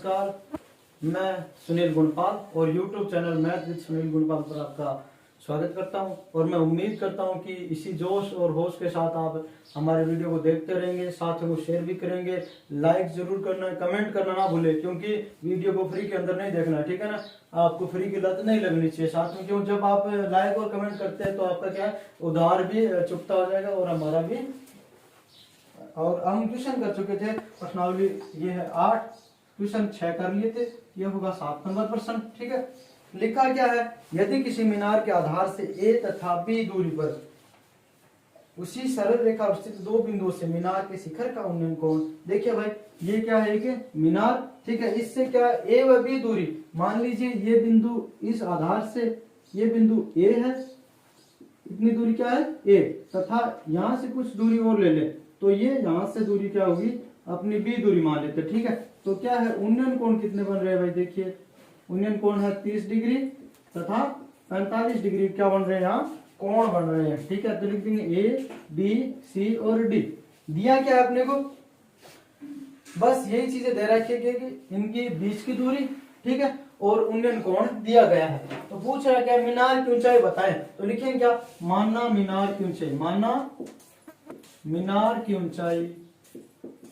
नमस्कार, मैं सुनील गुणपाल और YouTube channel math with Sunil Gunpal पर आपका स्वागत करता हूं और मैं उम्मीद करता हूं कि इसी जोश और होश के साथ आप हमारे वीडियो को देखते रहेंगे, साथ में शेयर भी करेंगे, लाइक जरूर करना है, कमेंट करना ना भूले क्योंकि वीडियो को फ्री के अंदर नहीं देखना है, ठीक है ना। आपको फ्री की लत नहीं लगनी चाहिए साथ में, क्यों जब आप लाइक और कमेंट करते हैं तो आपका क्या है, उधार भी चुकता हो जाएगा और हमारा भी। और हम ट्यूशन कर चुके थे प्रश्नावली, ये है 8, ट्यूशन 6 कर लिए थे, ये होगा 7 नंबर प्रश्न, ठीक है। लिखा क्या है, यदि किसी मीनार के आधार से A तथा B दूरी पर उसी सरल रेखा स्थित दो बिंदुओं से मीनार के शिखर का उन्नयन कोण, देखिए भाई ये क्या है कि मीनार, ठीक है, इससे क्या A व B दूरी, मान लीजिए ये बिंदु इस आधार से, ये बिंदु A है, इतनी दूरी क्या है A, तथा यहां से कुछ दूरी और ले ले तो ये यहां से दूरी क्या होगी अपनी B दूरी मान लेते, ठीक है। तो क्या है उन्नयन कोण कितने बन रहे हैं भाई, देखिए उन्नयन कोण है 30 डिग्री तथा 45 डिग्री क्या बन रहे हैं, यहाँ कोण बन रहे हैं, ठीक है। तो लिख देंगे A, B, C और D। दिया क्या है अपने को, बस यही चीजें दे रखी है कि इनकी बीच की दूरी, ठीक है, और उन्नयन कोण दिया गया है। तो पूछ रहा है क्या, मीनार की ऊंचाई बताएं, तो लिखेंगे क्या, मानना मीनार की ऊंचाई, मानना मीनार की ऊंचाई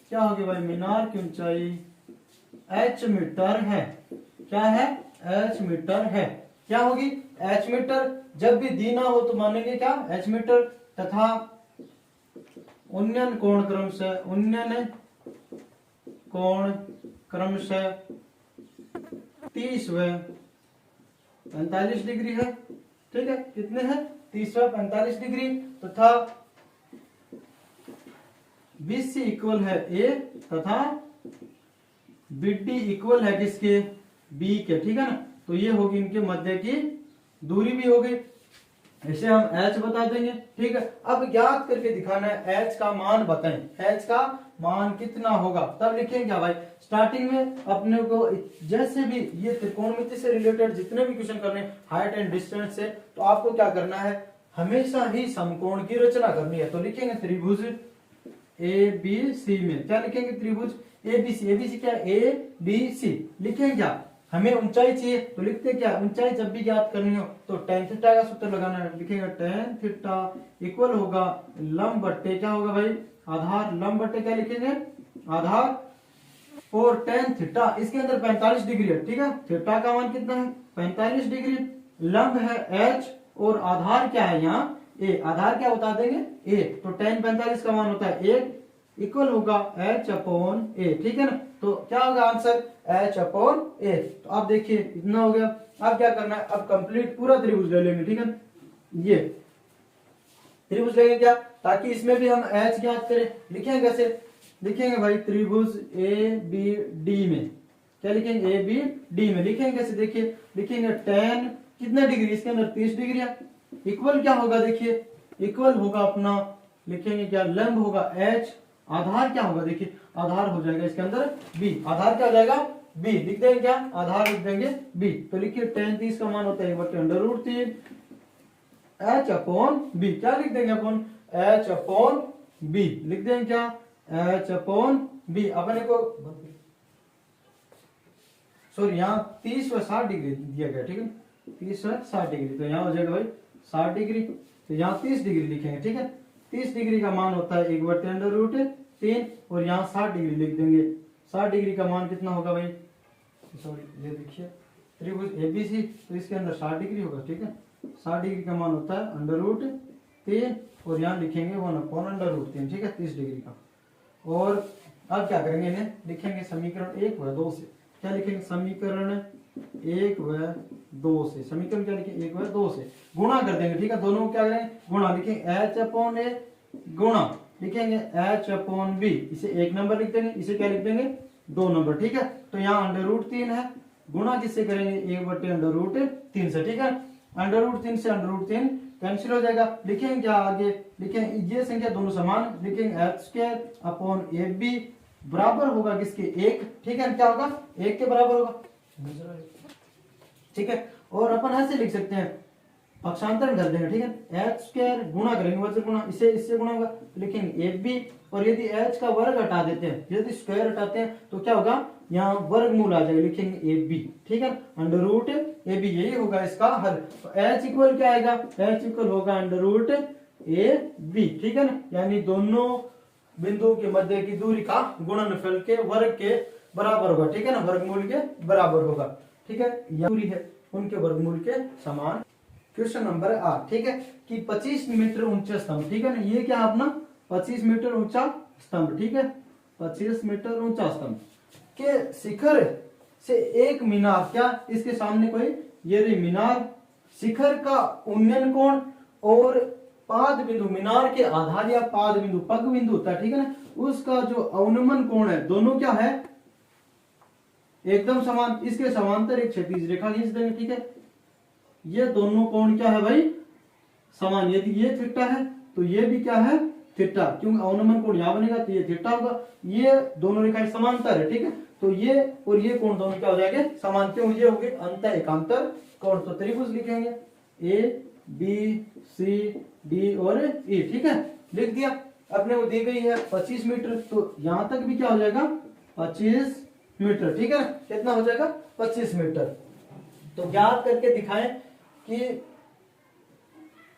क्या होगी भाई, मीनार की ऊंचाई h मीटर है, क्या है h मीटर है, क्या होगी h मीटर। जब भी दी ना हो तो मानेंगे क्या h मीटर, तथा उन्नयन कोण क्रमशः, उन्नयन कोण क्रमशः 30 व 45 डिग्री है, ठीक है, कितने हैं 30 व 45 डिग्री, तथा BC इक्वल है A तथा BD इक्वल है किसके, B के, ठीक है ना। तो ये होगी इनके मध्य की दूरी भी होगी, इसे हम h बता देंगे, ठीक है। अब ज्ञात करके दिखाना है, h का मान बताएं, h का मान कितना होगा, तब लिखेंगे क्या भाई, स्टार्टिंग में अपने को जैसे भी ये त्रिकोणमिति से रिलेटेड जितने भी क्वेश्चन करने हाइट एंड डिस्टेंस से, तो आपको क्या करना है, हमेशा ही समकोण की रचना करनी है। तो लिखेंगे त्रिभुज ABC में क्या लिखेंगे, त्रिभुज ABC, ABC क्या A B C, लिखेंगे क्या, हमें ऊंचाई चाहिए तो लिखते क्या, ऊंचाई जब भी ज्ञात करनी हो तो tan थीटा का सूत्र लगाना है, लिखेंगे tan थीटा इक्वल होगा लंब बट्टे क्या होगा भाई, आधार, लंब बट्टे क्या लिखेंगे आधार, और tan थीटा इसके अंदर 45 डिग्री है, ठीक है, थीटा का मान कितना है 45 डिग्री, लंब है h और आधार क्या है यहाँ A, आधार क्या बता देंगे A, तो tan 45 का मान होता है 1 इक्वल होगा h अपॉन A, ठीक है ना। तो क्या होगा आंसर h अपॉन A। तो आप देखिए इतना हो गया, अब क्या करना है, अब कंप्लीट पूरा त्रिभुज ले लेंगे, ठीक है, ये त्रिभुज लेंगे क्या, ताकि इसमें भी हम h ज्ञात करें। लिखेंगे कैसे, लिखेंगे भाई त्रिभुज ABD में, क्या लिखेंगे ABD में, लिखेंगे कैसे, देखिए लिखेंगे tan कितने डिग्री, इसके अंदर 30 डिग्री है, इक्वल क्या होगा, देखिए इक्वल होगा अपना, लिखेंगे क्या लंब होगा h, आधार क्या होगा, देखिए आधार हो जाएगा इसके अंदर B, आधार क्या हो जाएगा B, लिख देंगे क्या आधार लिख देंगे B। तो लिखिए tan 30 का मान होता है 1/√3 h अपॉन B, क्या लिख देंगे अपन h अपॉन B, लिख देंगे क्या h अपॉन B। अपने को सॉरी यहाँ 30 व 60 डिग्री दिया गया, ठीक है, 30 व 60 डिग्री, तो यहाँ हो जाएगा भाई 60 डिग्री, तो यहाँ 30 डिग्री लिखेंगे, ठीक है। 30 डिग्री का मान होता है 1/√3 और यहाँ 60 डिग्री लिख देंगे, 60 डिग्री का मान कितना होगा भाई, सॉरी ये देखिए त्रिभुज ABC, तो इसके अंदर 60 डिग्री होगा, ठीक है, 60 डिग्री का मान होता है √3 और यहाँ लिखेंगे 1/√3, ठीक है, 30 डिग्री का। और अब क्या करेंगे, इन्हें लिखेंगे समीकरण 1 व 2 से, क्या लिखेंगे समीकरण 1 व 2 से, समीकरण क्या लिखेंगे 1 व 2 से गुणा कर देंगे, ठीक है, दोनों को क्या करेंगे गुणा, लिखेंगे h अपॉन A गुणा लिखेंगे h अपॉन B, इसे 1 नंबर लिख देंगे, इसे क्या लिख देंगे 2 नंबर, ठीक है। तो यहाँ √3 है, गुणा किससे करेंगे 1/√3 से, ठीक है, √3 से √3 कैंसिल हो जाएगा, लिखेंगे क्या आगे, लिखेंगे ये संख्या दोनों समान, लिखेंगे h² अपॉन AB बराबर होगा किसके 1, ठीक है, क्या होगा 1 के बराबर होगा, ठीक है। और अपन ऐसे लिख सकते हैं पक्षांतरण कर देंगे, ठीक है। एच स्क्वायर गुणा करेंगे, वज्र गुणा, इसे इससे गुणा होगा तो लिखेंगे ए बी, और यदि एच का वर्ग हटा देते हैं, यदि स्क्वायर हटाते हैं तो क्या होगा, यहाँ वर्गमूल आ जाएगा, लिखेंगे ए बी, ठीक है। अंडर रूट ए बी, यही होगा इसका हल। तो एच इक्वल क्या आएगा, एच इक्वल होगा अंडर रूट ए बी, ठीक है ना, यानी दोनों बिंदुओं के मध्य की दूरी का गुणनफल के वर्ग के बराबर होगा, ठीक है ना, वर्गमूल के बराबर होगा, ठीक है। यह दूरी है उनके वर्गमूल के समान। क्वेश्चन नंबर 8, ठीक है, कि 25 मीटर ऊंचे स्तंभ, ठीक है ना, ये क्या अपना 25 मीटर ऊंचा स्तंभ, ठीक है, 25 मीटर ऊंचा स्तंभ के शिखर से एक मीनार, क्या इसके सामने कोई ये रही मीनार, शिखर का उन्नयन कोण और पाद बिंदु, मीनार के आधार या पाद बिंदु, पग बिंदु होता है, ठीक है ना, उसका जो अवनमन कोण है, दोनों क्या है, एकदम समान, इसके समांतर एक क्षैतिज रेखा खींच देंगे, ठीक है। ये दोनों कोण क्या है भाई, समान, यदि ये थीटा है तो ये भी क्या है थीटा, क्योंकि अवनमन कोण यहां बनेगा तो ये थीटा होगा, ये दोनों रेखाएं समांतर है, ठीक है। तो ये और ये कोण दोनों क्या हो जाएंगे, समान, क्यों, ये हो गए अंत एकांतर कोण। तो त्रिभुज लिखेंगे ए बी सी डी और ई, ठीक है, लिख दिया। अपने को दी गई है 25 मीटर, तो यहां तक भी क्या हो जाएगा 25 मीटर, ठीक है, कितना हो जाएगा 25 मीटर। तो ज्ञात करके दिखाएं कि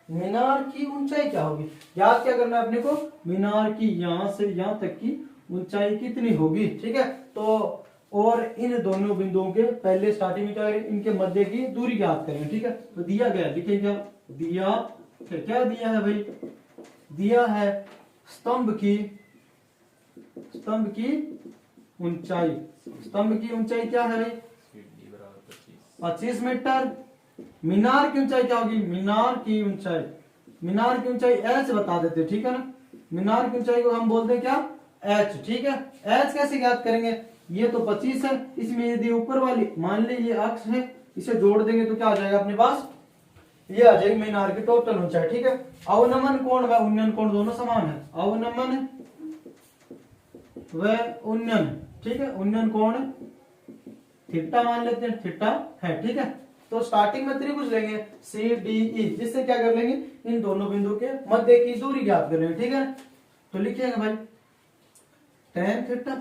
मीनार की ऊंचाई क्या होगी, याद क्या करना है अपने को, मीनार की यहां से यहां तक की ऊंचाई कितनी होगी, ठीक है। तो और इन दोनों बिंदुओं के पहले स्टार्टिंग में क्या करें, इनके मध्य की दूरी ज्ञात करेंगे, ठीक है। तो दिया गया, लिखेंगे क्या दिया, क्या दिया है भाई, दिया है स्तंभ की ऊंचाई, स्तंभ की ऊंचाई क्या है भाई 25 मीटर। मीनार की ऊंचाई क्या होगी, मीनार की ऊंचाई एच बता देते, ठीक है ना, मीनार की ऊंचाई को हम बोलते हैं क्या एच, ठीक है। एच कैसे ज्ञात करेंगे, ये तो 25 है, इसमें यदि ऊपर वाली मान ली ये अक्ष है, इसे जोड़ देंगे तो क्या आ जाएगा अपने पास, ये आ जाएगी मीनार की टोटल ऊंचाई, ठीक है। अवनमन कोण व उन्नयन कोण दोनों समान है, अवनमन व उन्नयन, ठीक है, उन्नयन कोण थीटा मान लेते हैं, थीटा है, ठीक है। तो स्टार्टिंग में त्रिभुज लेंगे सी डी ई, जिससे क्या कर लेंगे, इन दोनों बिंदु के मध्य की दूरी ज्ञात कर लेंगे, ठीक है। तो लिखिएगा भाई tan थीटा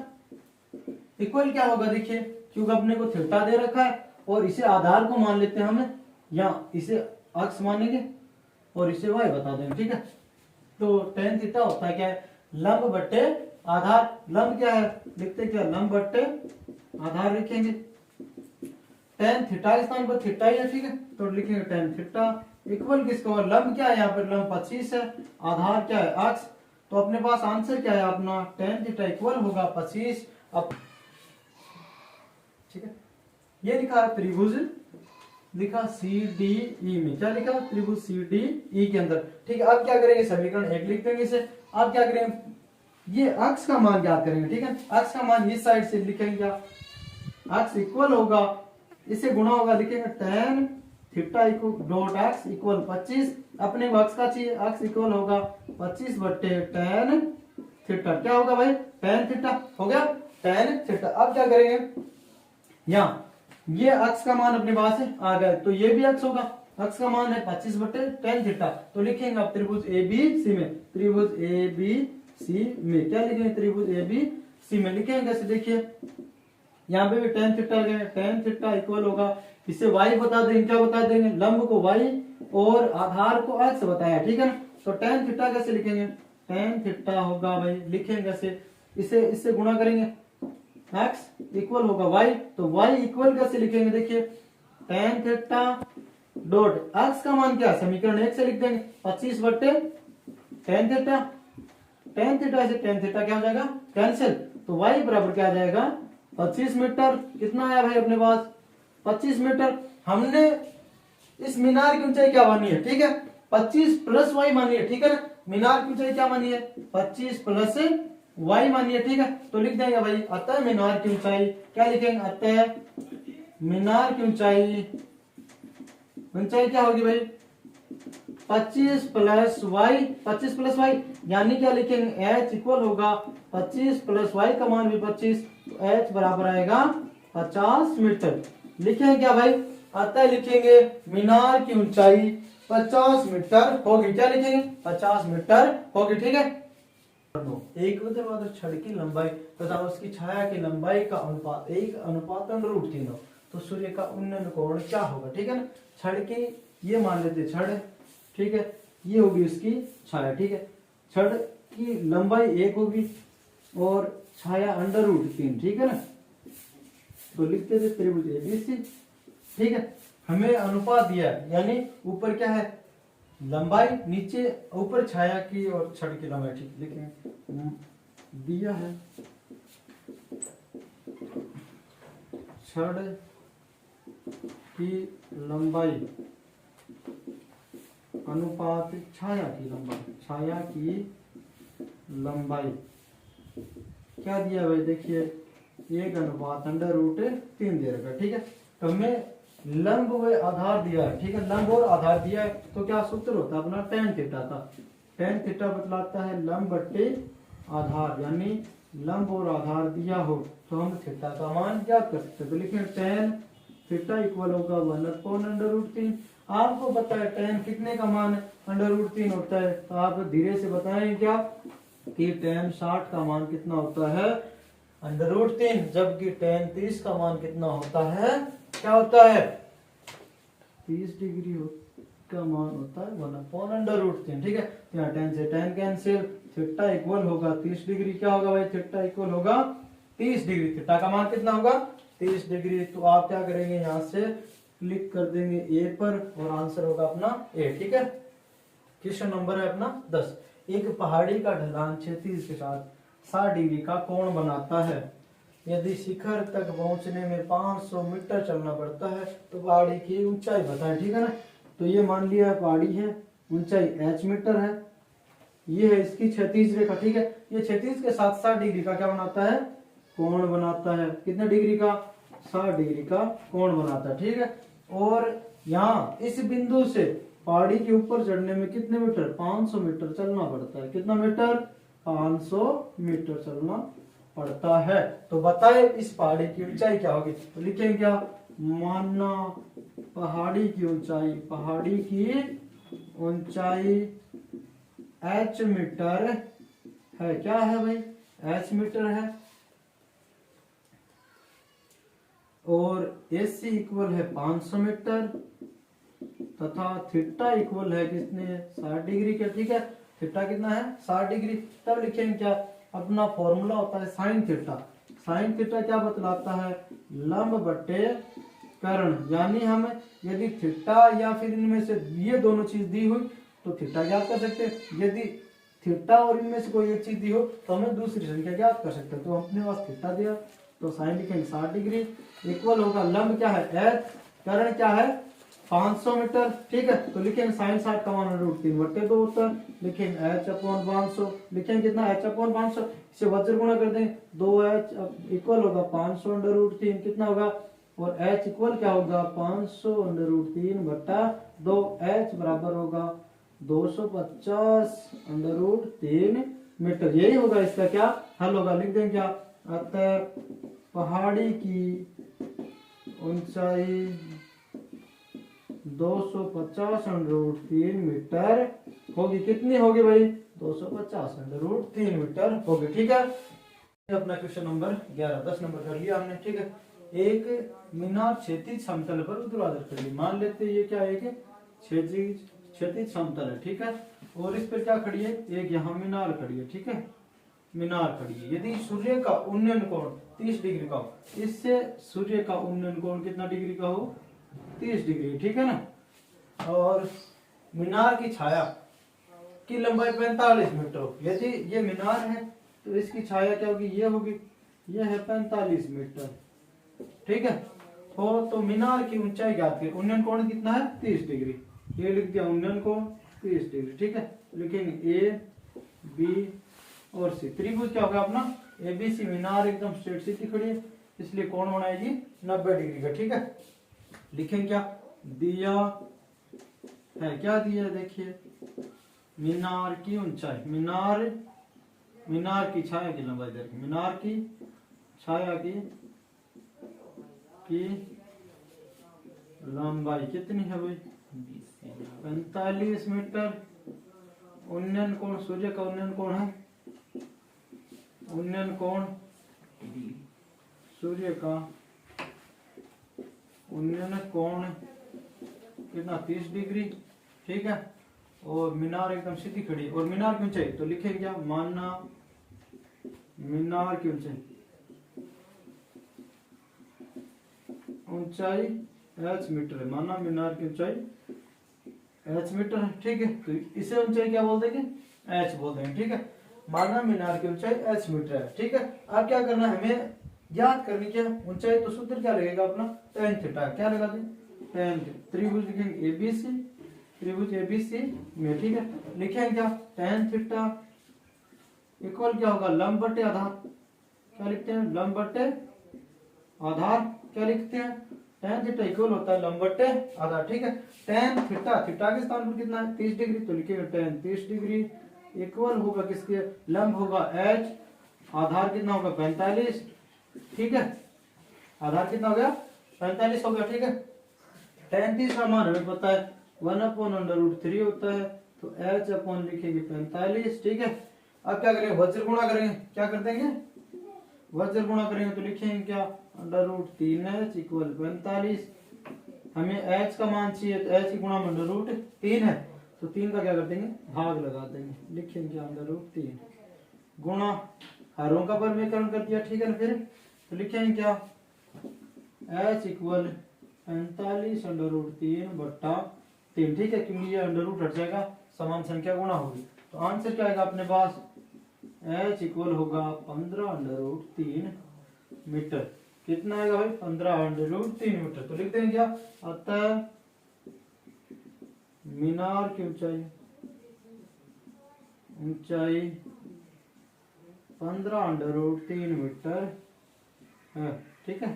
इक्वल क्या होगा, देखिए क्योंकि अपने को थीटा दे रखा है और इसे आधार को मान लेते हैं हमें, या इसे अक्ष मानेंगे और इसे y बता देंगे, ठीक है। तो tan थीटा होता है क्या है, लंब बट्टे आधार, लंब क्या है लिखते क्या, लंब बट्टे आधार लिखेंगे, tan थीटा के स्थान पर थीटा ही है, ठीक है। तो लिखेंगे tan थीटा इक्वल किसको, लंब क्या है यहाँ पर, लंब 25 है, आधार क्या है अक्ष, तो अपने पास आंसर क्या है अपना tan थीटा इक्वल होगा 25। अब ठीक है, ये लिखा त्रिभुज, लिखा सी डी ई में, क्या लिखा त्रिभुज सी डी ई के अंदर, ठीक है। अब क्या करेंगे, समीकरण 1 लिख देंगे इसे। अब क्या करेंगे, ये अक्ष का मान ज्ञात करेंगे, ठीक है। अक्ष का मान इस साइड से लिखेंगे, क्या अक्ष इक्वल होगा, इसे गुणा होगा, लिखेंगे tan थीटा डॉट अक्ष इक्वल 25, अपने को अक्ष का चाहिए, अक्ष इक्वल होगा 25 बट्टे tan थीटा, क्या होगा भाई tan थीटा हो गया, tan थीटा। अब क्या करेंगे, यहाँ ये अक्ष का मान अपने पास है आ गया, तो ये भी अक्ष होगा, अक्ष का मान है 25 बट्टे tan थीटा। तो लिखेंगे अब त्रिभुज ए बी सी में, त्रिभुज ए बी सी में क्या लिखेंगे, त्रिभुज ए बी सी में लिखेंगे कैसे, देखिए यहाँ पे भी tan थीटा गए, tan थीटा इक्वल होगा, इसे y बता देंगे, क्या बता देंगे, लंब को y और आधार को अक्ष बताया, ठीक है ना। तो tan थीटा कैसे लिखेंगे, tan थीटा होगा भाई, लिखेंगे कैसे, इसे इससे गुणा करेंगे, x इक्वल होगा y, तो y इक्वल कैसे लिखेंगे, देखिए tan थीटा डॉट x का मान क्या, समीकरण 1 से लिख देंगे 25 बट्टे tan थीटा, tan थीटा से tan थीटा क्या हो जाएगा कैंसिल, तो y बराबर क्या आ जाएगा 25 मीटर। कितना आया भाई अपने पास 25 मीटर। हमने इस मीनार की ऊंचाई क्या मानी है, ठीक है 25 प्लस y मानी है, ठीक है ना, मीनार की ऊंचाई क्या मानी है 25 प्लस y मानी है, ठीक है। तो लिख देंगे भाई अतः मीनार की ऊंचाई, क्या लिखेंगे, अतः मीनार की ऊंचाई क्या होगी भाई 25 प्लस y, यानी क्या लिखेंगे h इक्वल होगा 25 प्लस y का मान भी 25, तो h बराबर आएगा 50 मीटर। लिखेंगे क्या भाई, अतः लिखेंगे मीनार की ऊंचाई 50 मीटर होगी। क्या लिखेंगे? 50 मीटर होगी। ठीक है। एक ऊर्ध्वाधर छड़ की लंबाई तथा उसकी छाया की लंबाई का अनुपात 1:3 हो तो सूर्य का उन्नयन कोण क्या होगा? ठीक है ना। छड़ की ये मान लेते छड़ है, ठीक है, ये होगी इसकी छाया। ठीक है, छड़ की लंबाई 1 होगी और छाया √3। ठीक है ना। तो लिखते थे त्रिभुज एबीसी। ठीक है, हमें अनुपात दिया है, यानी ऊपर क्या है लंबाई, नीचे ऊपर छाया की और छड़ की लंबाई। ठीक लिखेंगे दिया है छड़ की लंबाई अनुपात छाया की लंबाई, छाया की लंबाई क्या दिया भाई? देखिए 1:3 दे रखा। ठीक है, तो हमें लंब व आधार दिया है। ठीक है, लंब और आधार दिया है तो क्या सूत्र होता है अपना? tan थीटा का। tan थीटा बतलाता है लंब बट्टे आधार, यानी लंब और आधार दिया हो तो हम थीटा का मान ज्ञात कर सकते हैं। तो लिखें tan थीटा इक्वल होगा 1/√3। आपको पता है tan कितने का मान √3 होता है, तो आप धीरे से बताएं क्या कि tan 60 का मान कितना होता है? √3। जबकि tan 30 का मान कितना होता है? क्या होता है? 30 डिग्री का मान होता है 1/√3। ठीक है, तो यहाँ tan से tan कैंसिल, थीटा इक्वल होगा 30 डिग्री। क्या होगा भाई? थीटा इक्वल होगा 30 डिग्री। थीटा का मान कितना होगा? 30 डिग्री। तो आप क्या करेंगे, यहाँ से क्लिक कर देंगे ए पर और आंसर होगा अपना ए। ठीक है, क्वेश्चन नंबर है अपना 10। एक पहाड़ी का ढलान क्षैतिज के साथ 60 डिग्री का कोण बनाता है। यदि शिखर तक पहुंचने में 500 मीटर चलना पड़ता है तो पहाड़ी की ऊंचाई बताएं। ठीक है ना। तो ये मान लिया पहाड़ी है, ऊंचाई h मीटर है, ये है इसकी क्षैतिज रेखा। ठीक है, ये क्षैतिज के साथ 60 डिग्री का क्या बनाता है? कोण बनाता है। कितने डिग्री का? 60 डिग्री का कोण बनाता है। ठीक है, और यहाँ इस बिंदु से पहाड़ी के ऊपर चढ़ने में कितने मीटर? 500 मीटर चलना पड़ता है। कितना मीटर? 500 मीटर चलना पड़ता है। तो बताए इस पहाड़ी की ऊंचाई क्या होगी? तो लिखेंगे क्या? मानना पहाड़ी की ऊंचाई, पहाड़ी की ऊंचाई h मीटर है। क्या है भाई? h मीटर है। और AC इक्वल है 500 मीटर तथा थीटा इक्वल है किसने? 60 डिग्री के। ठीक है, थीटा कितना है? 60 डिग्री। तब लिखेंगे क्या? अपना फॉर्मूला होता है साइन थीटा। साइन थीटा क्या बतलाता है? लंब बटे कर्ण। यानी हम यदि थीटा या फिर इनमें से ये दोनों चीज दी हुई तो थीटा ज्ञात कर सकते हैं। यदि थीटा और इनमें से कोई एक चीज दी हो तो हमें दूसरी संख्या ज्ञात कर सकते हैं। तो अपने पास थीटा दिया तो साइन लिखेंगे 60 डिग्री इक्वल होगा लंब क्या है? h, कर्ण क्या है? 500 मीटर। ठीक है, तो लिखेंगे साइन 60 का मान √3 बट्टे 2 होता है। लिखेंगे h/500। लिखेंगे कितना? h/500। इसे वज्र गुणा कर देंगे 2h इक्वल होगा 500 √3। कितना होगा? और h इक्वल क्या होगा? 500 √3 बट्टा 2। h बराबर होगा 250 √3 मीटर। यही होगा इसका क्या हल होगा? लिख देंगे क्या? अतः पहाड़ी की ऊंचाई 250 √3 मीटर होगी। कितनी होगी भाई? 250 √3 मीटर होगी। ठीक है, अपना क्वेश्चन नंबर 11। 10 नंबर कर लिया हमने। ठीक है, एक मीनार क्षैतिज समतल पर ऊर्ध्वाधर खड़ी है। मान लेते हैं ये क्या है? क्षैतिज समतल है। ठीक है, और इस पर क्या खड़ी है? एक यहाँ मीनार खड़ी है। ठीक है, मीनार खड़ी है। यदि सूर्य का उन्नयन कोण 30 डिग्री का हो, इससे सूर्य का उन्नयन कोण कितना डिग्री का हो? 30 डिग्री। ठीक है ना। और मीनार की छाया की लंबाई 45 मीटर हो। यदि ये मीनार है तो इसकी छाया क्या होगी? ये होगी, ये है 45 मीटर। ठीक है, तो मीनार की ऊंचाई ज्ञात करें। उन्नयन कोण कितना है? 30 डिग्री। ये लिख दिया उन्नयन कोण 30 डिग्री। ठीक है, लिखेंगे A, B और C। त्रिभुज क्या होगा अपना? ABC। मीनार एकदम स्ट्रेट सीधी खड़ी है इसलिए कोण बनाएगी 90 डिग्री का। ठीक है, लिखेंगे क्या? दिया है, क्या दिया है? देखिए मीनार की ऊंचाई, मीनार की छाया की लंबाई दे रखी। मीनार की छाया की लंबाई कितनी है भाई? 45 मीटर। उन्नयन कोण, सूर्य का उन्नयन कोण है, उन्नयन कोण सूर्य का उन्नयन कोण कितना 30 डिग्री, ठीक है। और मीनार एकदम सीधी खड़ी, और मीनार की ऊंचाई तो लिखेंगे क्या, मानना मीनार की ऊंचाई h मीटर है, माना मीनार की ऊंचाई h मीटर है, ठीक है। तो इसे ऊंचाई क्या बोल देंगे, h बोल देंगे, ठीक है। माना मीनार की ऊंचाई h मीटर है, ठीक है। अब क्या करना है, हमें याद करनी क्या ऊंचाई, तो सूत्र क्या लगेगा अपना, tan थीटा। क्या लगा दें, tan। त्रिभुज लिखेंगे एबीसी, त्रिभुज एबीसी में, ठीक है। लिखेंगे क्या, tan थीटा इक्वल क्या होगा, लंब बटे आधार। क्या लिखते हैं, लंब बटे आधार। क्या लिखते हैं, tan थीटा इक्वल होता है लंब बटे आधार, ठीक है। tan थीटा, थीटा के स्थान पर कितना है 30 डिग्री, तो लिखेंगे tan 30 डिग्री इक्वल होगा किसके, लंब होगा h, आधार कितना होगा 45, ठीक है। आधार कितना हो गया 45 हो गया, ठीक है। tan 30 का मान हमें पता है 1/√3 होता है, तो h अपन लिखेंगे 45, ठीक है। अब क्या करेंगे, वज्र गुणा करेंगे। क्या कर देंगे, वज्र गुणा करेंगे, तो लिखेंगे क्या, √3h इक्वल 45। हमें h का मान चाहिए, तो h की गुणा में √3 है, तो 3 का क्या कर देंगे, भाग लगा देंगे। लिखेंगे क्या, √3 गुणा हरों का वर्गीकरण कर दिया, ठीक है ना। फिर तो लिखेंगे क्या, h इक्वल 45/3/3, ठीक है। क्योंकि ये अंडर रूट हट जाएगा, समान संख्या गुणा होगी, तो आंसर क्या आएगा अपने पास, h इक्वल होगा 15/3 मीटर। कितना आएगा भाई, 15/3 मीटर। तो लिख देंगे क्या, अतः मीनार की ऊंचाई 15/3 मीटर है, ठीक है।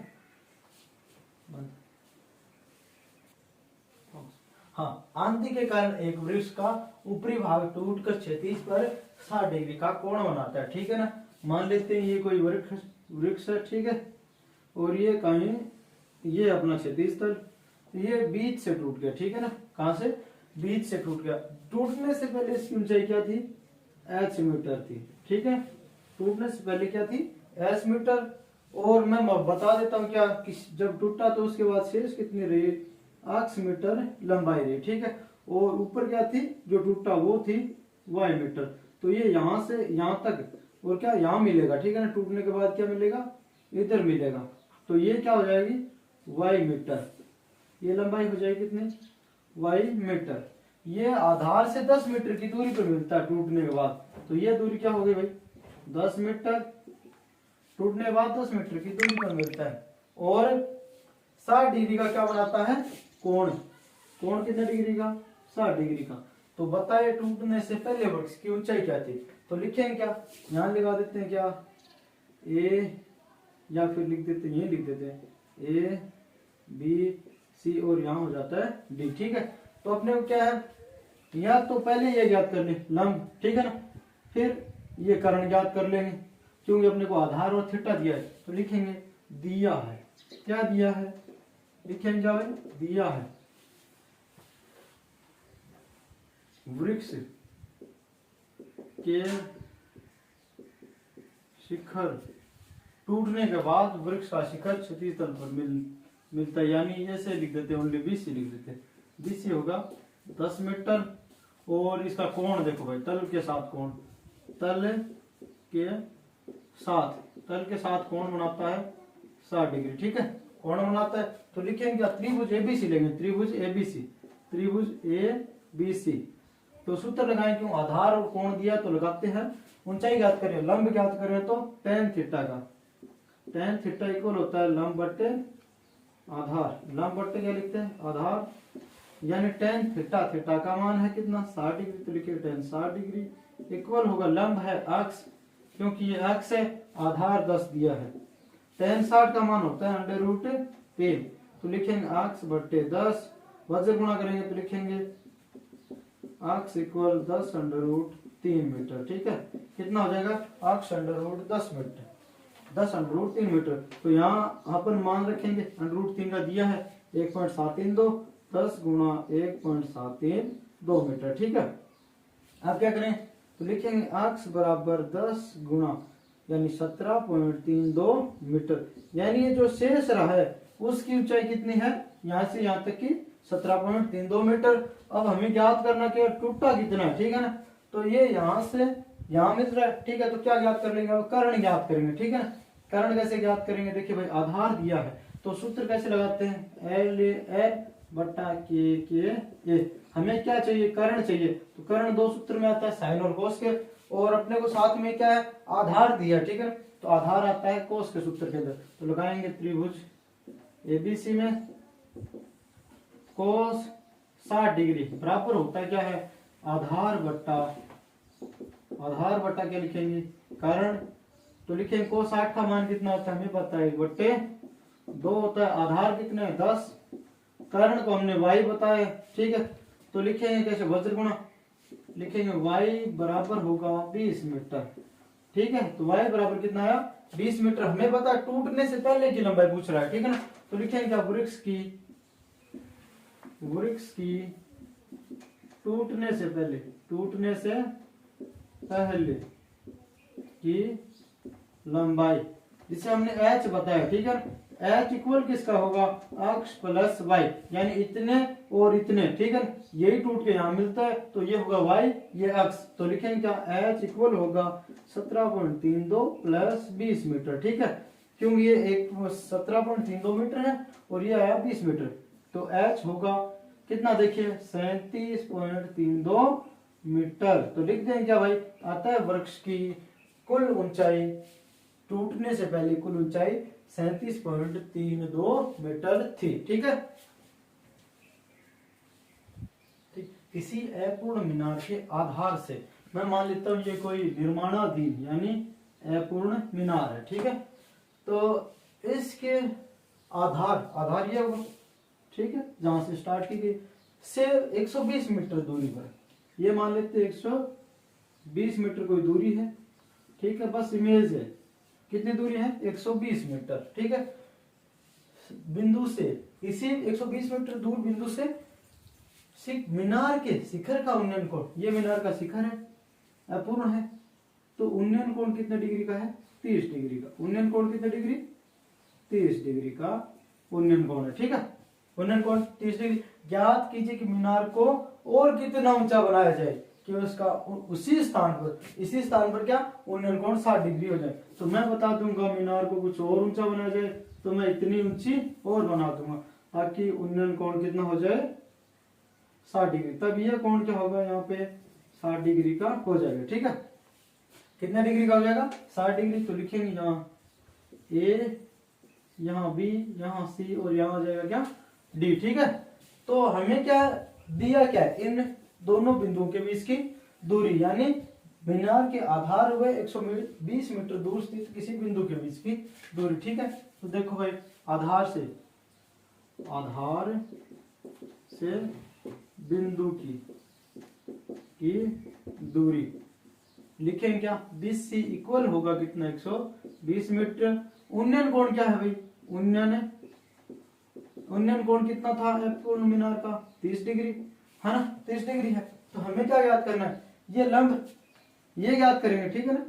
हाँ, आंधी के कारण एक वृक्ष का ऊपरी भाग टूटकर क्षैतिज पर 60 डिग्री का कोण बनाता है, ठीक है ना। मान लेते हैं ये कोई वृक्ष है, ठीक है, और ये कहीं, ये अपना क्षैतिज तल, ये बीच से टूट गया, ठीक है ना। कहां से, बीच से टूट गया। टूटने से पहले इसकी ऊंचाई क्या थी, h मीटर थी, ठीक है। टूटने से पहले क्या थी, h मीटर। और मैं बता देता हूँ क्या, जब टूटा तो उसके बाद शेष कितनी रही, 8 मीटर लंबाई रही, ठीक है। और ऊपर क्या थी, जो टूटा वो थी y मीटर। तो ये यहाँ से यहाँ तक, और क्या यहाँ मिलेगा, ठीक है ना। टूटने के बाद क्या मिलेगा, इधर मिलेगा, तो ये क्या हो जाएगी, y मीटर। ये लंबाई हो जाएगी कितनी, y मीटर। ये आधार से 10 मीटर की दूरी पर मिलता है टूटने के बाद, तो ये दूरी क्या हो गई भाई, 10 मीटर। टूटने के बाद 10 मीटर की दूरी पर मिलता है। और 60 डिग्री का क्या बनाता है, कोण। कोण कितने डिग्री का, 60 डिग्री का। तो बताइए टूटने से पहले वृक्ष की ऊंचाई क्या थी, तो लिखेंगे क्या, यहां लगा देते हैं क्या, a, या फिर लिख देते हैं, ये लिख देते हैं a b c, और यहाँ हो जाता है d, ठीक है। तो अपने को क्या है, या तो पहले ये ज्ञात कर ले लंब, ठीक है ना, फिर ये कर्ण ज्ञात कर लेंगे, क्योंकि अपने को आधार और थीटा दिया है। तो लिखेंगे दिया है, क्या दिया है, लिखेंगे क्या भाई, दिया है वृक्ष के शिखर टूटने के बाद वृक्ष का शिखर क्षैतिज तल पर मिलता है, यानी ऐसे लिख देते हैं, ओनली BC लिख देते हैं। BC होगा 10 मीटर। और इसका कोण देखो भाई, तल के साथ कोण, तल के साथ कोण बनाता है 60 डिग्री, ठीक है, कोण बनाता है। तो लिखेंगे क्या, त्रिभुज ABC लेंगे, त्रिभुज ABC। तो सूत्र लगाएं, क्यों, आधार और कोण दिया तो लगाते हैं। ऊंचाई ज्ञात करें, लंब ज्ञात करें, तो tan थीटा का, tan थीटा इक्वल होता है लंब बट्टे आधार। लंब बट्टे क्या लिखते हैं, आधार, यानी tan थीटा, थीटा का मान है कितना, 60 डिग्री, तो लिखिए tan 60 डिग्री इक्वल होगा, लंब है अक्ष, क्योंकि ये अक्ष है, आधार 10 दिया है। tan 60 का मान होता है √3, तो लिखेंगे अक्ष बट्टे 10। वज्र गुणा करेंगे तो लिखेंगे अक्ष इक्वल 10√3 मीटर, ठीक है। कितना हो जाएगा, अक्ष √10 मीटर, 10√3 मीटर। तो यहाँ अपन मान रखेंगे √3 का दिया है 1.732, 10 गुणा 1.732 मीटर। ठीक है, अब क्या करें, तो लिखेंगे x बराबर 10 गुणा यानी 17.32 मीटर, यानी ये जो शेष रहा है उसकी ऊंचाई कितनी है, यहाँ से यहाँ तक की 17.32 मीटर। अब हमें ज्ञात करना कि टूटा कितना है, ठीक है ना, तो ये यहाँ से यहाँ मिल रहा है, ठीक है, तो क्या ज्ञात कर लेंगे, कर्ण ज्ञात करेंगे, ठीक है ना। कर्ण कैसे ज्ञात करेंगे, देखिए भाई आधार दिया है तो सूत्र कैसे लगाते हैं, एल ए बटा के ए। हमें क्या चाहिए, कर्ण चाहिए, तो कर्ण दो सूत्र में आता है, साइन और कोस के, और अपने को साथ में क्या है, आधार दिया, ठीक है, तो आधार आता है कोस के सूत्र के अंदर। तो लगाएंगे त्रिभुज एबीसी में कोस 60 डिग्री बराबर होता है क्या है, आधार बट्टा क्या लिखेंगे, कर्ण। तो लिखेंगे कोस 60 का मान कितना होता है, हमें पता है 1/2 होता है, आधार कितने 10, कर्ण को हमने y बताया, ठीक है, तो लिखेंगे कैसे, वज्र गुणा, लिखेंगे y बराबर होगा 20 मीटर, ठीक है, तो y बराबर कितना आया 20 मीटर। हमें पता है टूटने से पहले की लंबाई पूछ रहा है, ठीक है ना, तो लिखेंगे क्या, वृक्ष की टूटने से पहले की लंबाई, जिसे हमने h बताया, ठीक है, h इक्वल किसका होगा, x प्लस y, यानी इतने और इतने, ठीक है, यही टूट के यहाँ मिलता है, तो ये होगा y, ये x, तो लिखेंगे क्या, h इक्वल होगा 17.32 प्लस 20 मीटर, ठीक है, क्योंकि ये एक 17.32 मीटर है और ये आया 20 मीटर, तो h होगा कितना, देखिए 37.32 मीटर। तो लिख देंगे क्या भाई, आता है वृक्ष की कुल ऊंचाई, टूटने से पहले कुल ऊंचाई 37.32 मीटर थी, ठीक है। ठीक, किसी अपूर्ण मीनार के आधार से, मैं मान लेता हूं ये कोई निर्माणाधीन यानी अपूर्ण मीनार है, ठीक है, तो इसके आधार ये होगा, ठीक है, जहां से स्टार्ट की गई से 120 मीटर दूरी पर, ये मान लेते हैं 120 मीटर कोई दूरी है, ठीक है, बस इमेज है, कितनी दूरी है 120 मीटर, ठीक है, बिंदु से, इसी 120 मीटर दूर बिंदु से मीनार के शिखर का उन्नयन कोण, ये मीनार का शिखर है, अपूर्ण है, तो उन्नयन कोण कितने डिग्री का है, 30 डिग्री का। उन्नयन कोण कितने डिग्री, 30 डिग्री का उन्नयन कोण है, ठीक है, उन्नयन कोण 30 डिग्री। ज्ञात कीजिए कि मीनार को और कितना ऊंचा बनाया जाए कि उसका इसी स्थान पर क्या उन्नयन कोण 60 डिग्री हो जाए। तो मैं बता दूंगा मीनार को कुछ और ऊंचा बनाया जाए, तो मैं इतनी ऊंची और बना दूंगा ताकि उन्नयन कोण कितना हो जाए 60 डिग्री, तब यह कोण क्या होगा, यहाँ पे 60 डिग्री का हो जाएगा, ठीक है, कितने डिग्री का हो जाएगा 60 डिग्री। तो लिखेंगे यहाँ ए, यहाँ बी, यहाँ सी और यहाँ हो जाएगा क्या डी, ठीक है। तो हमें क्या दिया, क्या इन दोनों बिंदुओं के बीच की दूरी, यानी मीनार के आधार हुए 120 मीटर दूर स्थित किसी बिंदु के बीच की दूरी, ठीक है। तो देखो भाई आधार से बिंदु की दूरी लिखेंगे क्या, BC इक्वल होगा कितना 120 मीटर। उन्नयन कोण क्या है भाई, उन्नयन कोण कितना था अपूर्ण मीनार का 30 डिग्री है ना, 30 डिग्री है। तो हमें क्या ज्ञात करना है, ये लंब ये ज्ञात करेंगे, ठीक है ना,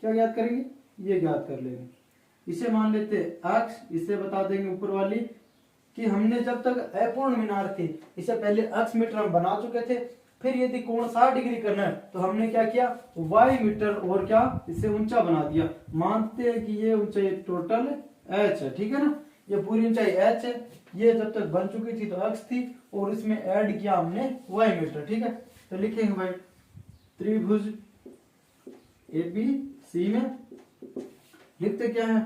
क्या ज्ञात करेंगे, ये ज्ञात कर लेंगे, इसे मान लेते x, इसे बता देंगे ऊपर वाली कि हमने जब तक अपूर्ण मीनार थी इसे पहले x मीटर हम बना चुके थे, फिर यदि कोण 60 डिग्री करना है तो हमने क्या किया y मीटर और क्या इसे ऊंचा बना दिया। मानते हैं कि ये ऊंचाई टोटल h है, ठीक है ना, ये पूरी ऊंचाई h है, ये जब तक बन चुकी थी तो x थी और इसमें ऐड किया हमने y मीटर, ठीक है। तो लिखेंगे भाई त्रिभुज ABC में लिखते क्या है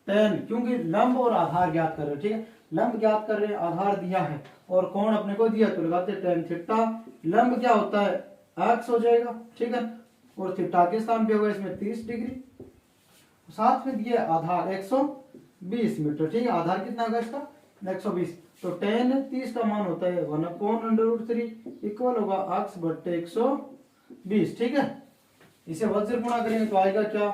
tan, क्योंकि लंब और आधार ज्ञात कर रहे हैं, ठीक है, लंब ज्ञात कर रहे हैं, आधार दिया है और कोण अपने को दिया, तो लगाते tan थीटा। लंब क्या होता है x हो जाएगा, ठीक है, और थीटा के स्थान पे होगा इसमें 30 डिग्री, साथ में दिया आधार 120 मीटर, ठीक है, आधार कितना होगा इसका 120। तो tan 30 का मान होता है 1/√3 इक्वल होगा x बट्टे 120, ठीक है। इसे वज्र गुणा करेंगे तो आएगा क्या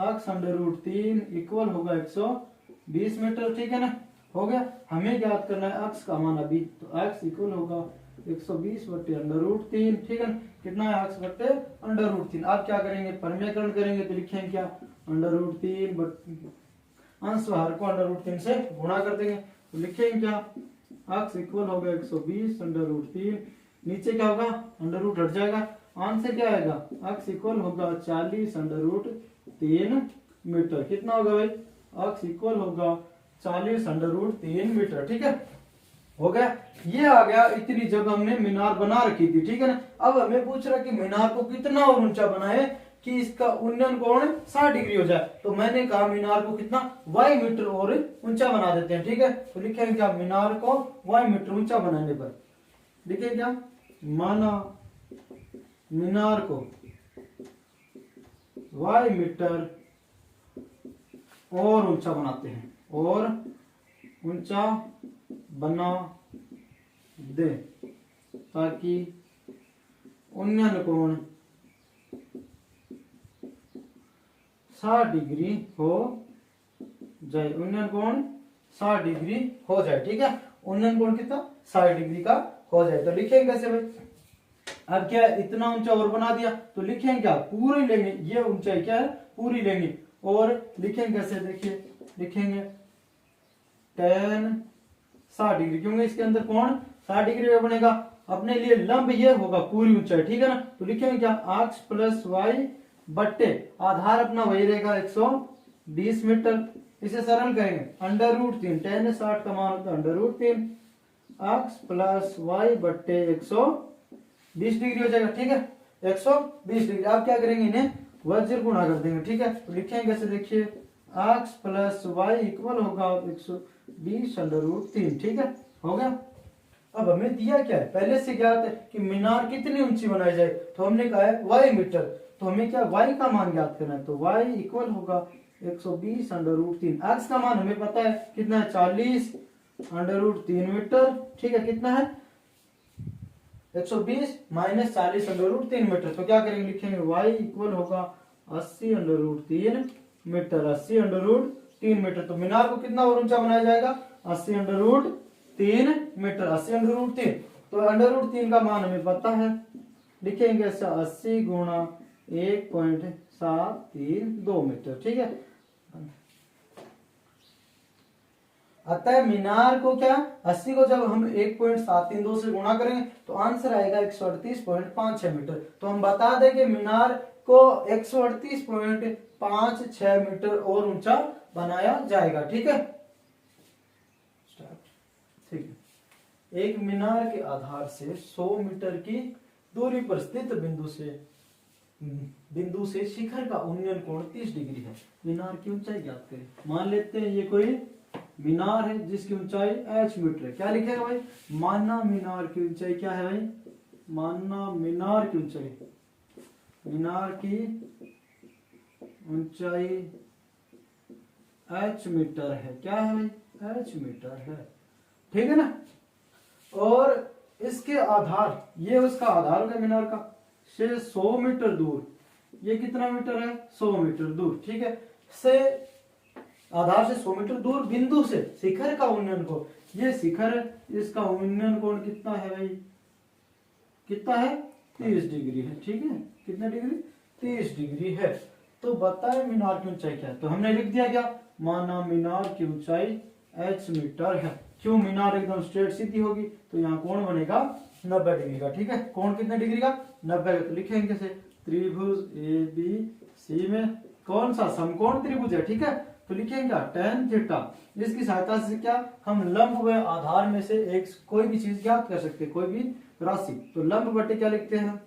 x √3 इक्वल होगा 120 मीटर, ठीक है ना। हो गया। हमें ज्ञात करना है अक्स का मान अभी, तो अक्स इक्वल होगा 120 बट्टे √3, ठीक है। कितना है अक्स बट्टे √3। आप क्या करेंगे, परमीकरण करेंगे तो लिखेंगे क्या, √3 अंश बाहर को √3 से गुणा कर देंगे तो लिखेंगे क्या, अक्स इक्वल होगा 120 √3, नीचे क्या होगा √ हट जाएगा, आंसर क्या आएगा, अक्स इक्वल होगा 40 √3 मीटर। कितना होगा भाई, अक्स इक्वल होगा 40 √3 मीटर, ठीक है। हो गया, ये आ गया इतनी जब हमने मीनार बना रखी थी, ठीक है ना। अब हमें पूछ रहा कि मीनार को कितना और ऊंचा बनाए कि इसका उन्नयन कोण 60 डिग्री हो जाए, तो मैंने कहा मीनार को कितना y मीटर और ऊंचा बना देते हैं, ठीक है। तो लिखेंगे क्या, मीनार को y मीटर ऊंचा बनाने पर लिखेंगे क्या, माना मीनार को y मीटर और ऊंचा बनाते हैं, और ऊंचा बना दे ताकि उन्नयन कोण 60 डिग्री हो जाए, उन्नयन कोण 60 डिग्री हो जाए, ठीक है। उन्नयन कोण कितना 60 डिग्री का हो जाए, तो लिखेंगे कैसे भाई, अब क्या इतना ऊंचा और बना दिया तो लिखेंगे क्या, पूरी लेंगे, ये ऊंचाई क्या है पूरी लेंगे, और लिखेंगे कैसे, देखिए लिखेंगे tan 60 डिग्री, क्योंकि इसके अंदर कोण 60 डिग्री में बनेगा, अपने लिए लंब ये होगा पूरी ऊंचाई, ठीक है ना। तो लिखेंगे क्या, अक्स प्लस वाई बट्टे आधार अपना वही रहेगा 120 मीटर, इसे सरल करेंगे √3, tan 60 का मान होता है √3, अक्स प्लस वाई बट्टे 120 डिग्री हो जाएगा, ठीक है 120 डिग्री। आप क्या करेंगे, इन्हें वज्र गुणा कर देंगे, ठीक है। तो लिखेंगे कैसे, देखिए अक्स प्लस वाई इक्वल होगा 120 √3, ठीक है, हो गया। अब हमें दिया क्या है, पहले से ज्ञात है कि मीनार कितनी ऊंची बनाई जाए, तो हमने कहा है y मीटर, तो हमें क्या y का मान ज्ञात करना है, तो y इक्वल होगा 120 √3, x का मान हमें पता है कितना है 40 √3 मीटर, ठीक है। कितना है 120 माइनस 40 √3 मीटर, तो क्या करेंगे, लिखेंगे y इक्वल होगा 80 √3 मीटर, 80 √3 मीटर। तो मीनार को कितना और ऊंचा बनाया जाएगा, 80 √3 मीटर, 80 √3, तो √3 का मान हमें पता है, लिखेंगे ऐसा 80 गुणा 1.732 मीटर, ठीक है। अतः मीनार को क्या 80 को जब हम 1.732 से गुणा करेंगे तो आंसर आएगा 138.56 मीटर। तो हम बता दें कि मीनार को 138.56 मीटर और ऊंचा बनाया जाएगा, ठीक है। ठीक है, एक मीनार के आधार से 100 मीटर की दूरी पर स्थित बिंदु से शिखर का उन्नयन कोण 30 डिग्री है। मीनार की ऊंचाई ज्ञात करें। मान लेते हैं ये कोई मीनार है जिसकी ऊंचाई h मीटर है। क्या लिखेगा भाई, माना मीनार की ऊंचाई क्या है भाई, माना मीनार की ऊंचाई, मीनार की ऊंचाई h मीटर है। क्या है भाई, h मीटर है, ठीक है ना। और इसके आधार, ये उसका आधार होगा मीनार का, से 100 मीटर दूर, ये कितना मीटर है 100 मीटर दूर, ठीक है। से आधार से 100 मीटर दूर बिंदु से शिखर का उन्नयन कोण, ये शिखर है, इसका उन्नयन कोण कितना है भाई, कितना है 30 डिग्री है, ठीक है। कितना डिग्री, 30 डिग्री है। तो बताए मीनार की ऊंचाई क्या है, तो हमने लिख दिया क्या, माना मीनार की ऊंचाई h मीटर है। क्यों, मीनार एकदम स्ट्रेट सीधी होगी तो यहाँ कोण बनेगा 90 डिग्री का, ठीक है। कोण कितने डिग्री का, 90। तो लिखेंगे कैसे, त्रिभुज ABC में कौन सा समकोण त्रिभुज है, ठीक है। तो लिखेंगे tan थीटा, इसकी सहायता से क्या हम लंब व आधार में से एक कोई भी चीज ज्ञात कर सकते हैं, कोई भी राशि। तो लंब बटे क्या लिखते हैं,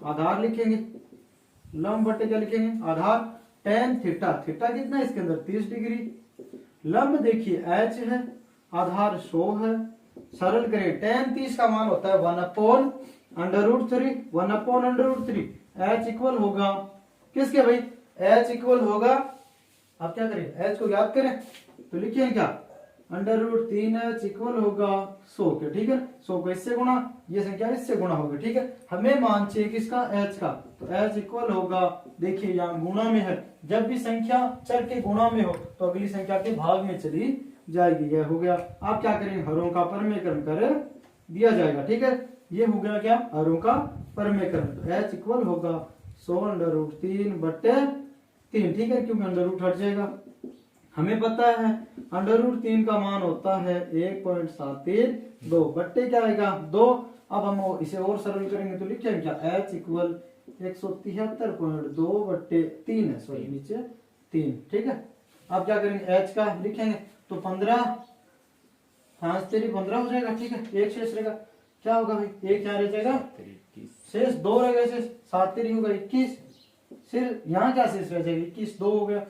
आधार लिखेंगे, लंब बटे क्या लिखेंगे, आधार tan थीटा, थीटा कितना है इसके अंदर 30 डिग्री। लंब देखिए h है, आधार 100 है, सरल करें, tan 30 का मान होता है 1/√3, 1/√3। h इक्वल होगा किसके भाई, h इक्वल होगा, आप क्या करें h को ज्ञात करें तो लिखिए क्या, √3h इक्वल होगा 100 के, ठीक है। 100 को इससे गुणा, ये संख्या इससे गुणा होगी, ठीक है। हमें मान चाहिए किसका, h का, तो h इक्वल होगा, देखिए यहाँ गुणा में है, जब भी संख्या चर के गुणा में हो तो अगली संख्या के भाग में चली जाएगी। यह हो गया। आप क्या करेंगे, हरों का परमेकरण कर दिया जाएगा। ठीक है, ये हो गया क्या, हरों का परमेकरण। तो h इक्वल होगा 100√3/3। ठीक है, क्योंकि अंडर रूट हट जाएगा। हमें पता है √3 का मान होता है 1.732 बट्टे क्या आएगा 2। अब हम इसे और सरल करेंगे तो लिखेंगे क्या, h इक्वल 173.2/3 है, सॉरी नीचे 3। ठीक है, अब क्या करेंगे, h का लिखेंगे तो 15 5 तेरी 15 हो जाएगा। ठीक है, एक शेष रहेगा, क्या होगा भाई, एक क्या रह जाएगा, शेष 2 रहेगा, शेष 7 तेरी होगा 21, फिर यहाँ क्या शेष रह जाएगा 21, 2 हो गया।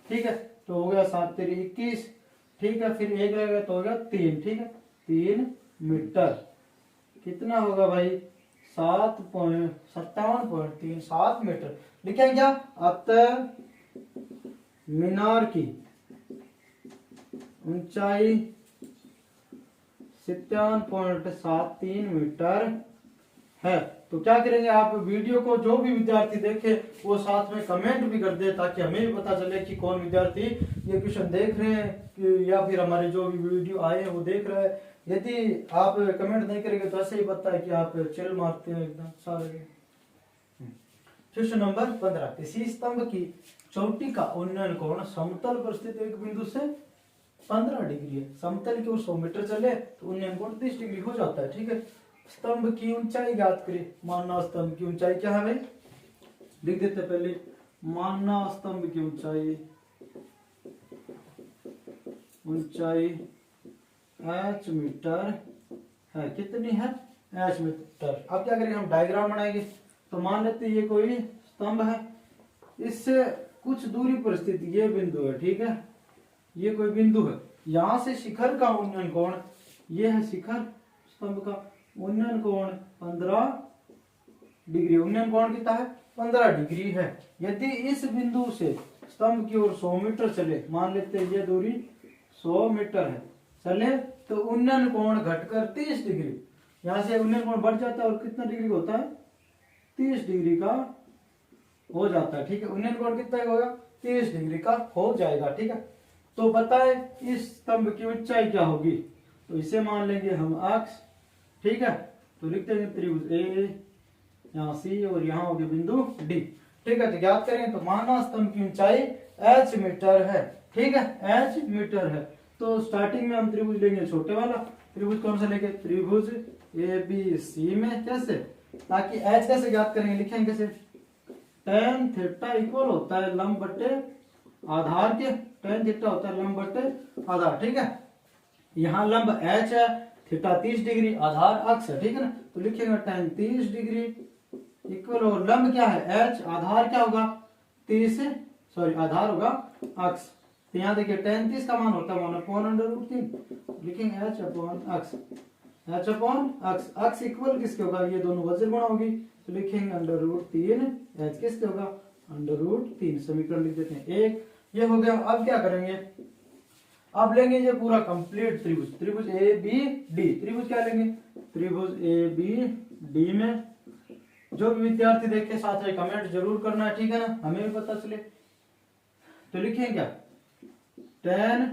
ठीक है, तो हो गया 7 तेरी 21। ठीक है, फिर एक रहेगा तो हो गया 3। ठीक है, 3 मीटर कितना होगा भाई, 57.37 मीटर। लिखेंगे क्या, अतः मीनार की ऊंचाई 57.73 मीटर है। तो क्या करेंगे, आप वीडियो को जो भी विद्यार्थी देखे वो साथ में कमेंट भी कर दे, ताकि हमें भी पता चले कि कौन विद्यार्थी ये क्वेश्चन देख रहे हैं या फिर हमारे जो भी वीडियो आए हैं वो देख रहा है। यदि आप कमेंट नहीं करेंगे तो ऐसे ही पता है कि आप चिल मारते हैं एकदम सारे। क्वेश्चन नंबर 15, किसी स्तंभ की चोटी का उन्नयन कोण समतल पर स्थित एक बिंदु से 15 डिग्री है। समतल की ओर 100 मीटर चले तो उन्नयन कोण 30 डिग्री हो जाता है। ठीक है, स्तंभ की ऊंचाई ज्ञात करें। मानना स्तंभ की ऊंचाई क्या है भाई, लिख देते पहले, मानना स्तंभ की ऊंचाई h मीटर है। कितनी है, h मीटर। अब क्या करेंगे, हम डायग्राम बनाएंगे। तो मान लेते ये कोई स्तंभ है, इससे कुछ दूरी पर स्थित ये बिंदु है। ठीक है, ये कोई बिंदु है, यहां से शिखर का उन्नयन कोण, ये है शिखर स्तंभ का, उन्नयन कोण 15 डिग्री। उन्नयन कोण कितना है, 15 डिग्री है। यदि इस बिंदु से स्तंभ की ओर 100 मीटर चले, मान लेते हैं ये दूरी 100 मीटर है, चले तो उन्नयन कोण घटकर 30 डिग्री, यहां से उन्नयन कोण बढ़ जाता है और कितना डिग्री का होता है, 30 डिग्री का हो जाता है। ठीक है, उन्नयन कोण कितना होगा, 30 डिग्री का हो जाएगा। ठीक है, तो बताए इस स्तंभ की ऊंचाई क्या होगी, तो इसे मान लेंगे हम अक्ष। ठीक है, तो लिखते हैं त्रिभुज ए, यहाँ सी और यहाँ हो गया बिंदु डी। ठीक है, तो ज्ञात करें तो माना स्तंभ की ऊंचाई h मीटर है। ठीक है, h मीटर है। तो स्टार्टिंग में हम त्रिभुज लेंगे छोटे वाला त्रिभुज, कौन सा लेंगे, त्रिभुज ए बी सी में। कैसे, ताकि h कैसे ज्ञात करेंगे, लिखेंगे कैसे, tan थीटा इक्वल होता है लंब बटे आधार के, tan थीटा होता है लंब बटे आधार। ठीक है, यहाँ लंब h है, थीटा 30 डिग्री, आधार अक्ष है। ठीक है ना, तो लिखेंगे tan 30 डिग्री इक्वल, और लंब क्या है h, आधार क्या होगा 30, सॉरी आधार होगा अक्ष। तो यहाँ देखिए tan 30 का मान होता है 1/√3, लिखेंगे h अपॉन अक्ष, h अपॉन अक्ष। अक्ष इक्वल किसके होगा, ये दोनों वज्र गुणा होगी, तो लिखेंगे √3, h किसके होगा √3। समीकरण लिख देते हैं 1, ये हो गया। अब क्या करेंगे, अब लेंगे ये पूरा कंप्लीट त्रिभुज, त्रिभुज ए बी डी। त्रिभुज क्या लेंगे, त्रिभुज ए बी डी में जो भी विद्यार्थी देखे साथ में कमेंट जरूर करना है। ठीक है ना, हमें भी पता चले। तो लिखेंगे क्या, tan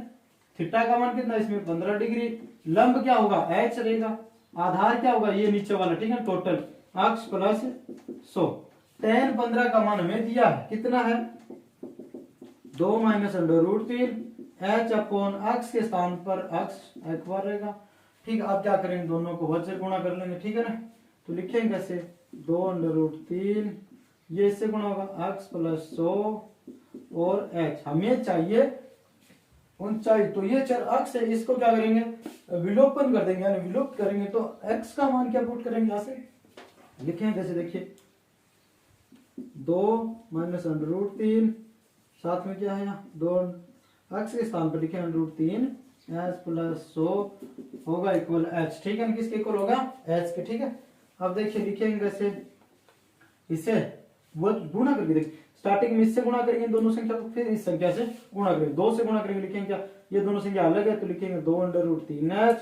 थीटा का मान कितना, इसमें 15 डिग्री, लंब क्या होगा h रहेगा, आधार क्या होगा ये नीचे वाला। ठीक है, टोटल अक्ष प्लस 100। tan 15 का मान हमें दिया है, कितना है 2 - √3, h अपॉन अक्ष के स्थान पर अक्ष एक बार रहेगा। ठीक है, अब क्या करेंगे, दोनों को वज्र गुणा कर लेंगे। ठीक है ना, तो लिखेंगे कैसे, 2 √3, ये इससे गुणा होगा अक्ष प्लस 100 और h। हमें चाहिए ऊंचाई, तो ये चर अक्ष है, इसको क्या करेंगे, विलोपन कर देंगे, यानी विलुप्त करेंगे। तो x का मान क्या पुट करेंगे, यहाँ से लिखेंगे कैसे, देखिए 2 - √3, साथ में क्या है यहाँ 2, अक्ष के स्थान पर लिखे √3 h प्लस 100 होगा इक्वल h। ठीक है, किसके इक्वल होगा h के। ठीक है, अब देखिए लिखेंगे कैसे, इसे वो गुणा करके देखिए, स्टार्टिंग में इससे गुणा करेंगे दोनों संख्या को, फिर इस संख्या से गुणा करेंगे, 2 से गुणा करेंगे। लिखेंगे क्या, ये दोनों संख्या अलग है तो लिखेंगे 2 √3 h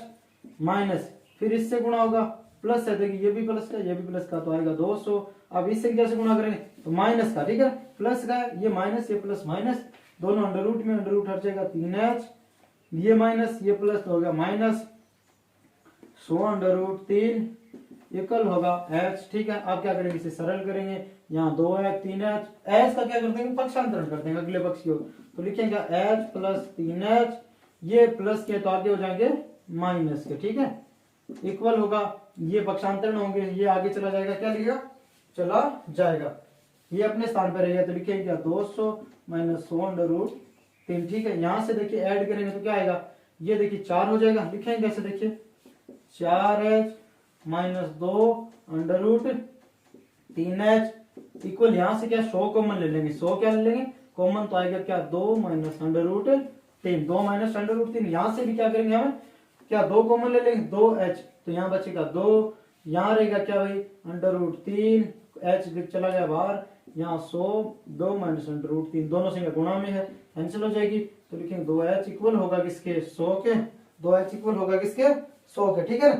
माइनस, फिर इससे गुणा होगा प्लस है, देखिए ये भी प्लस का ये भी प्लस का, तो आएगा 200। अब इस संख्या से गुणा करेंगे तो माइनस का, ठीक है, प्लस का ये माइनस, ये प्लस माइनस, दोनों अंडर रूट में अंडर रूट हट जाएगा 3h ये माइनस ये प्लस तो हो गया माइनस 100√3 इक्वल होगा h। ठीक है, आप क्या करेंगे, इसे सरल करेंगे, यहाँ 2h 3h, h का क्या कर देंगे, पक्षांतरण कर देंगे अगले पक्ष की ओर, तो लिखेंगे h प्लस 3h, ये प्लस के तो आगे हो जाएंगे माइनस के। ठीक है, इक्वल होगा, ये पक्षांतरण होंगे, ये आगे चला जाएगा, क्या लिखेगा, चला जाएगा, ये अपने स्थान पर रहेगा, तो लिखेंगे क्या 200 माइनस 100√3। ठीक है, यहां से देखिए ऐड करेंगे तो क्या आएगा, ये देखिए 4 हो जाएगा, लिखेंगे ऐसे, देखिए 4h माइनस 2√3h इक्वल, यहां से क्या 100 कॉमन ले लेंगे, 100 क्या ले लेंगे कॉमन, तो आएगा क्या 2 माइनस 100√3, 2 माइनस 100√3। यहां से भी क्या करेंगे हम, क्या 2 कॉमन ले लेंगे, 2h, तो यहाँ बचेगा 2, यहाँ रहेगा क्या भाई √3, h चला गया बाहर, यहाँ 100, 2 माइनस 100√3 दोनों संख्या गुणा में है, कैंसिल हो जाएगी, तो लिखेंगे 2h इक्वल होगा किसके 100 के, 2h इक्वल होगा किसके 100 के। ठीक है,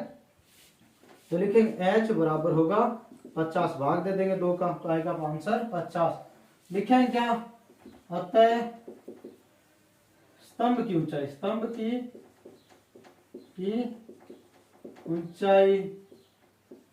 तो लिखेंगे h बराबर होगा 50, भाग दे देंगे 2 का, तो आएगा आंसर 50। लिखेंगे क्या, अतः स्तंभ की ऊंचाई, स्तंभ की ऊंचाई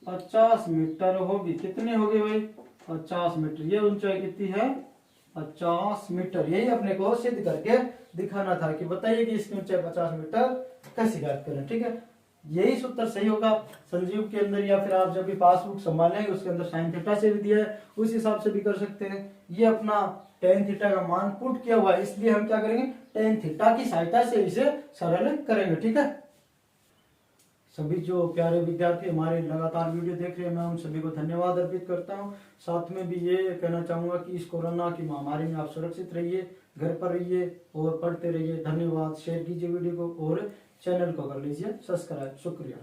50 मीटर होगी, कितने होगी भाई 50 मीटर, ये ऊंचाई कितनी है 50 मीटर। यही अपने को सिद्ध करके दिखाना था कि बताइए कि इसकी ऊंचाई 50 मीटर कैसे ज्ञात करें। ठीक है, यही सूत्र सही होगा संजीव के अंदर, या फिर आप जब भी पासबुक संभालेंगे उसके अंदर साइन थीटा से भी दिया है, उस हिसाब से भी कर सकते हैं। ये अपना टेन थीटा का मान पुट किया हुआ है, इसलिए हम क्या करेंगे टेन थीटा की सहायता से इसे सरल करेंगे। ठीक है, सभी जो प्यारे विद्यार्थी हमारे लगातार वीडियो देख रहे हैं, मैं उन सभी को धन्यवाद अर्पित करता हूं। साथ में भी ये कहना चाहूंगा कि इस कोरोना की महामारी में आप सुरक्षित रहिए, घर पर रहिए और पढ़ते रहिए। धन्यवाद, शेयर कीजिए वीडियो को और चैनल को कर लीजिए सब्सक्राइब। शुक्रिया।